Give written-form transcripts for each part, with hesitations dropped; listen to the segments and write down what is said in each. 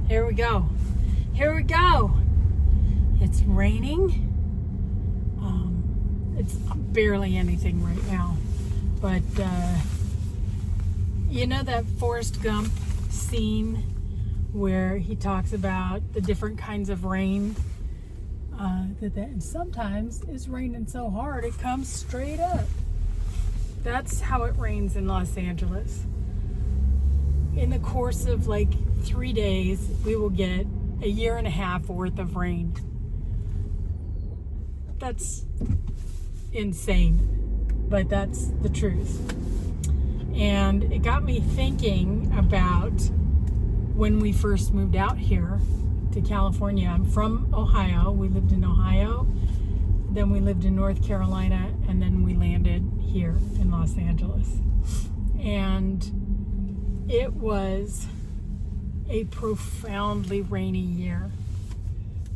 Here we go. Here we go. It's raining. It's barely anything right now. But, you know that Forrest Gump scene where he talks about the different kinds of rain? And sometimes it's raining so hard it comes straight up. That's how it rains in Los Angeles. In the course of like 3 days, we will get a year and a half worth of rain. That's insane, but that's the truth. And it got me thinking about when we first moved out here to California. I'm from Ohio. We lived in Ohio, then we lived in North Carolina, and then we landed here in Los Angeles. And it was a profoundly rainy year.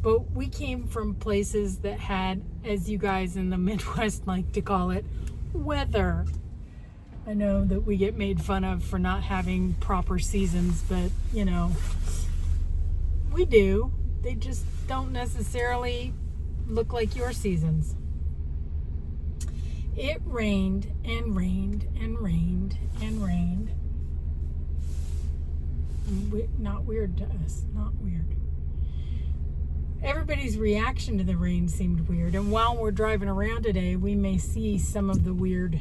But we came from places that had, as you guys in the Midwest like to call it, weather. I know that we get made fun of for not having proper seasons, but, you know, we do. They just don't necessarily look like your seasons. It rained and rained and rained and rained. Not weird to us. Not weird. Everybody's reaction to the rain seemed weird. And while we're driving around today, we may see some of the weird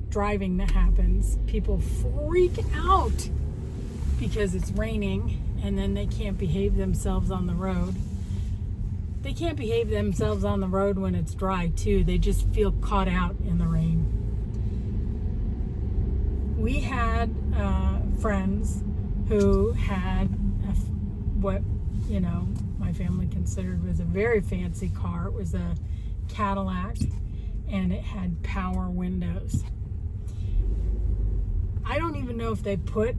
driving that happens. People freak out because it's raining and then they can't behave themselves on the road. They can't behave themselves on the road when it's dry too. They just feel caught out in the rain. We had friends who had what, you know, my family considered was a very fancy car. It was a Cadillac and it had power windows. I don't even know if they put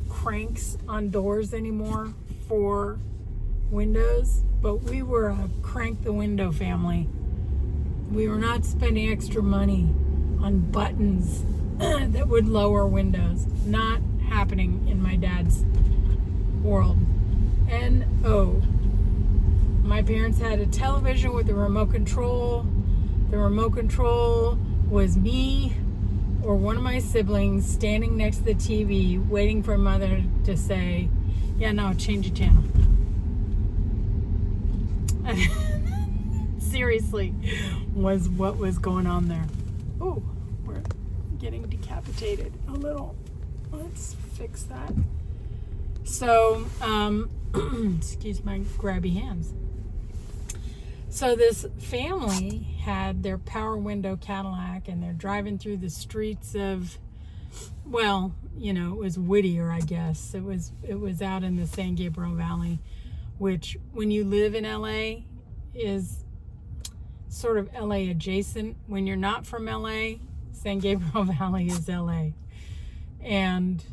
cranks on doors anymore for windows, but we were a crank the window family. We were not spending extra money on buttons that would lower windows. Not happening in my dad's world. And my parents had a television with a remote control. The remote control was me or one of my siblings standing next to the TV waiting for mother to say, yeah, no, change the channel. Seriously, was what was going on there. Oh, we're getting decapitated a little. Let's fix that. So, excuse my grabby hands. So this family had their power window Cadillac and they're driving through the streets of, well, you know, it was Whittier, I guess. It was out in the San Gabriel Valley, which when you live in LA is sort of LA adjacent. When you're not from LA, San Gabriel Valley is LA. And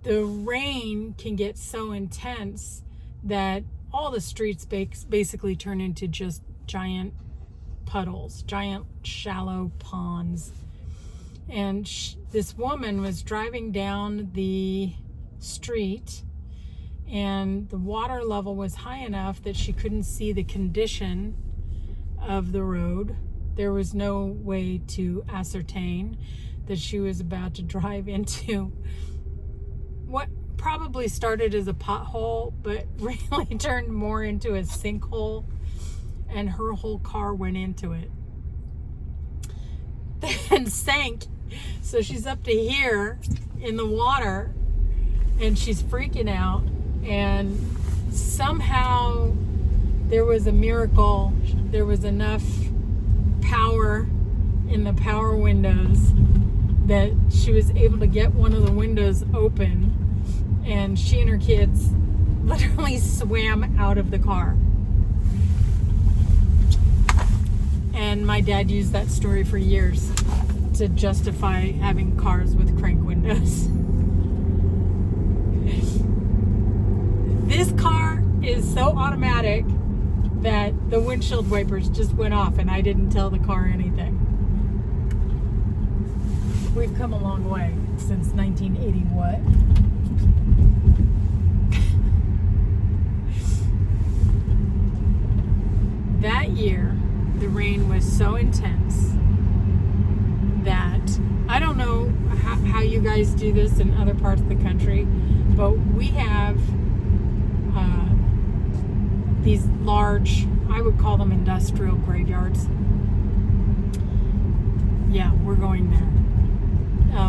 the rain can get so intense that all the streets basically turn into just giant puddles, giant shallow ponds. And this woman was driving down the street and the water level was high enough that she couldn't see the condition of the road. There was no way to ascertain that she was about to drive into what probably started as a pothole, but really turned more into a sinkhole, and her whole car went into it and sank. So she's up to here in the water and she's freaking out, and somehow there was a miracle. There was enough power in the power windows that she was able to get one of the windows open, and she and her kids literally swam out of the car. And my dad used that story for years to justify having cars with crank windows. This car is so automatic that the windshield wipers just went off and I didn't tell the car anything. We've come a long way since 1980 what? That year, the rain was so intense that I don't know how you guys do this in other parts of the country, but we have these large, I would call them industrial graveyards. Yeah, we're going there.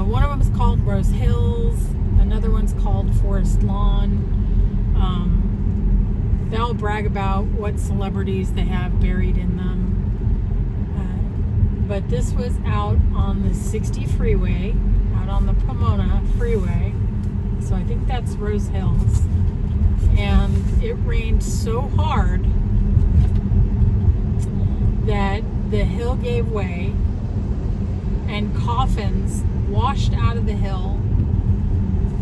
One of them is called Rose Hills. Another one's called Forest Lawn. They all brag about what celebrities they have buried in them. But this was out on the 60 freeway, out on the Pomona freeway. So I think that's Rose Hills. And it rained so hard that the hill gave way and coffins washed out of the hill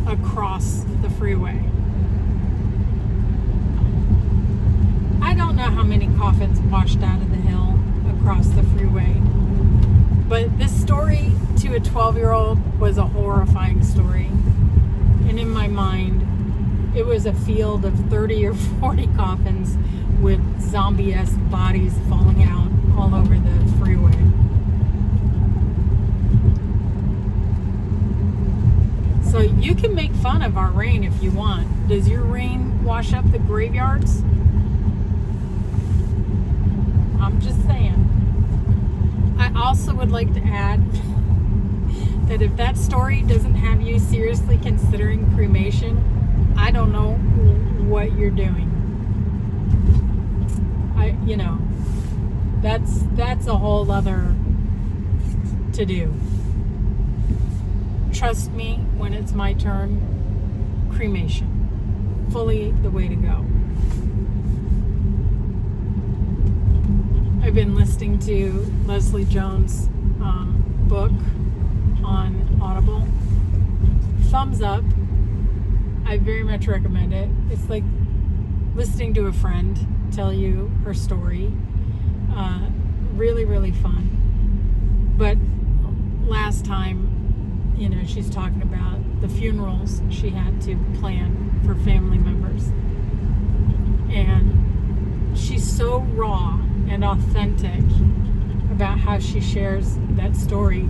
across the freeway. I don't know how many coffins washed out of the hill across the freeway, but this story to a 12-year-old was a horrifying story. And in my mind, it was a field of 30 or 40 coffins with zombie-esque bodies falling out all over the freeway. So you can make fun of our rain if you want. Does your rain wash up the graveyards? I'm just saying. I also would like to add that if that story doesn't have you seriously considering cremation, I don't know what you're doing. That's a whole other to do. Trust me, when it's my turn, cremation. Fully the way to go. I've been listening to Leslie Jones' book on Audible. Thumbs up. I very much recommend it. It's like listening to a friend tell you her story. Really, really fun. But last time, she's talking about the funerals she had to plan for family members. And she's so raw and authentic about how she shares that story.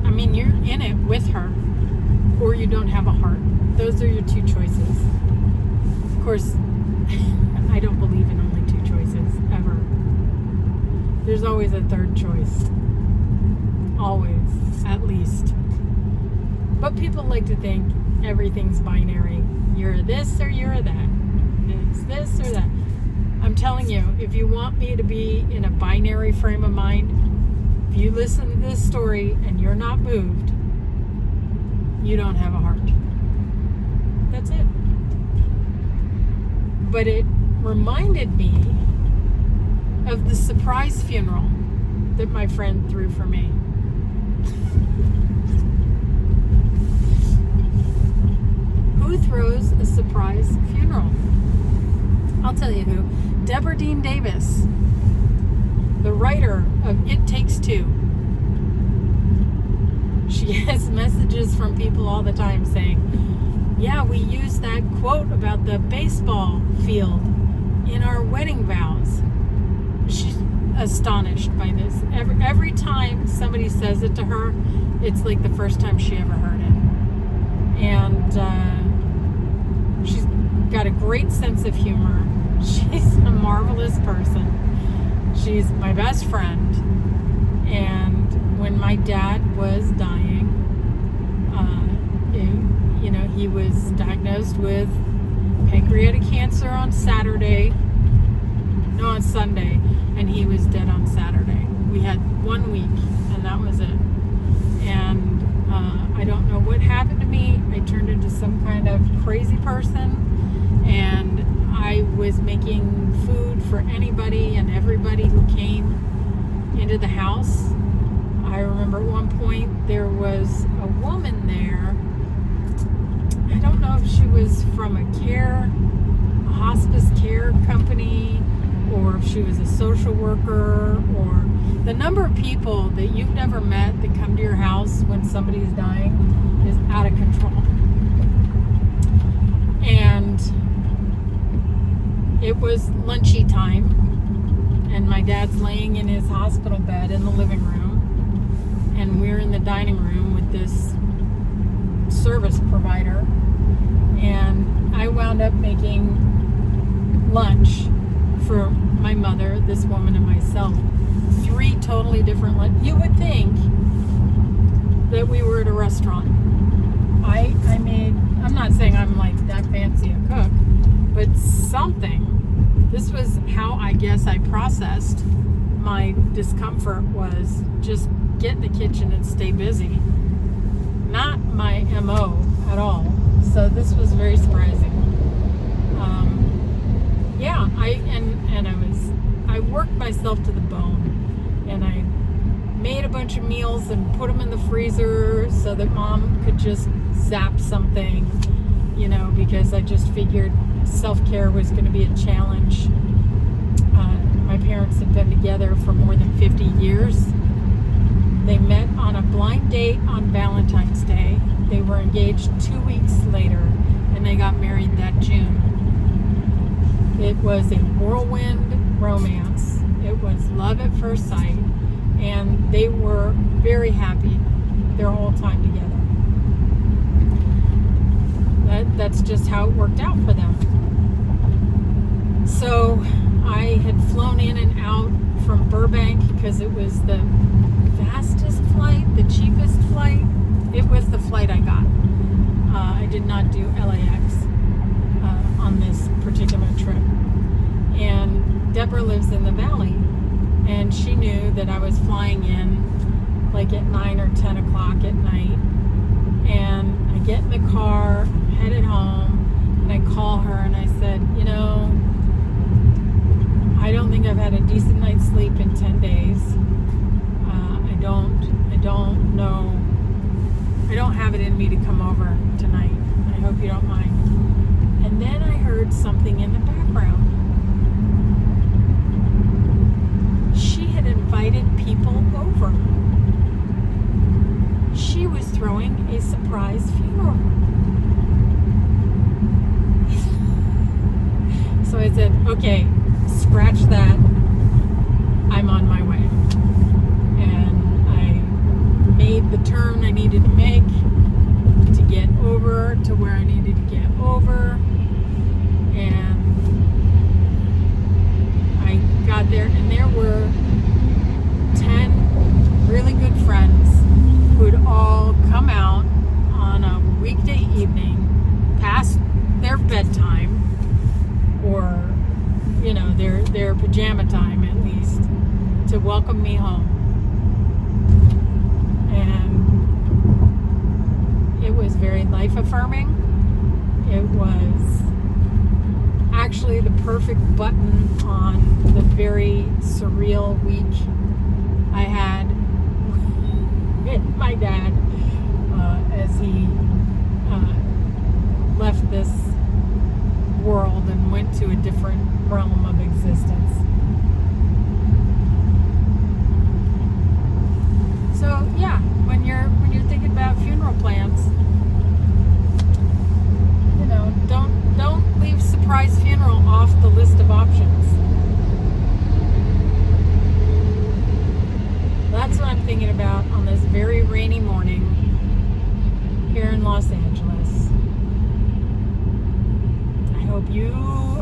I mean, you're in it with her, or you don't have a heart. Those are your two choices. Of course, I don't believe in only two choices, ever. There's always a third choice. Always, at least. But people like to think everything's binary. You're this or you're that. It's this or that. I'm telling you, if you want me to be in a binary frame of mind, if you listen to this story and you're not moved, you don't have a heart. That's it. But it reminded me of the surprise funeral that my friend threw for me. Who throws a surprise funeral? I'll tell you who. Deborah Dean Davis, the writer of It Takes Two. She has messages from people all the time saying, yeah, we used that quote about the baseball field in our wedding vows. She's astonished by this. Every time somebody says it to her, it's like the first time she ever heard it. And she's got a great sense of humor. She's a marvelous person. She's my best friend. And when my dad was dying, he was diagnosed with pancreatic cancer on Sunday, and he was dead on Saturday. We had 1 week, and that was it. And I don't know what happened to me. I turned into some kind of crazy person, and I was making food for anybody and everybody who came into the house. I remember at one point there was a woman there. I don't know if she was from a hospice care company, or if she was a social worker, or The number of people that you've never met that come to your house when somebody's dying is out of control. And it was lunchy time, and my dad's laying in his hospital bed in the living room, and we're in the dining room with this service provider, and I wound up making lunch for my mother, this woman, and myself. 3 totally different lunch. You would think that we were at a restaurant. I'm not saying I'm like that fancy a cook, but something. This was how I guess I processed my discomfort, was just get in the kitchen and stay busy. Not my MO at all. So this was very surprising. I worked myself to the bone, and I made a bunch of meals and put them in the freezer so that Mom could just zap something, because I just figured self-care was going to be a challenge. My parents had been together for more than 50 years. They met on a blind date on Valentine's Day. They were engaged 2 weeks later, and they got married that June. It was a whirlwind romance. It was love at first sight, and they were very happy their whole time together. That's just how it worked out for them. So I had flown in and out from Burbank because it was the fastest flight, the cheapest flight. It was the flight I got. I did not do LAX on this particular trip. And Deborah lives in the valley, and she knew that I was flying in like at 9 or 10 o'clock at night. And I get in the car, headed home, and I call her and I said, I don't think I've had a decent night's sleep in 10 days. I don't know. I don't have it in me to come over tonight. I hope you don't mind. And then I heard something in the background. She had invited people over. She was throwing a surprise funeral. So I said, okay, scratch that. I'm on my way. And I made the turn I needed to make to get over to where I needed to get over. And I got there, and there were 10 really good friends who'd all come out on a weekday evening past their bedtime, or their pajama time at least, to welcome me home. And it was very life affirming. It was actually the perfect button on the very surreal week I had with my dad as he left this world and went to a different realm of existence. So yeah, when you're thinking about funeral plans, don't leave surprise funeral off the list of options. That's what I'm thinking about on this very rainy morning here in Los Angeles. I hope you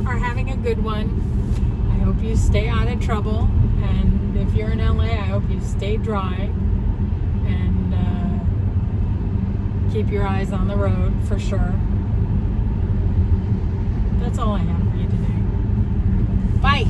are having a good one. I hope you stay out of trouble. And if you're in LA, I hope you stay dry and keep your eyes on the road for sure. That's all I have for you today. Bye.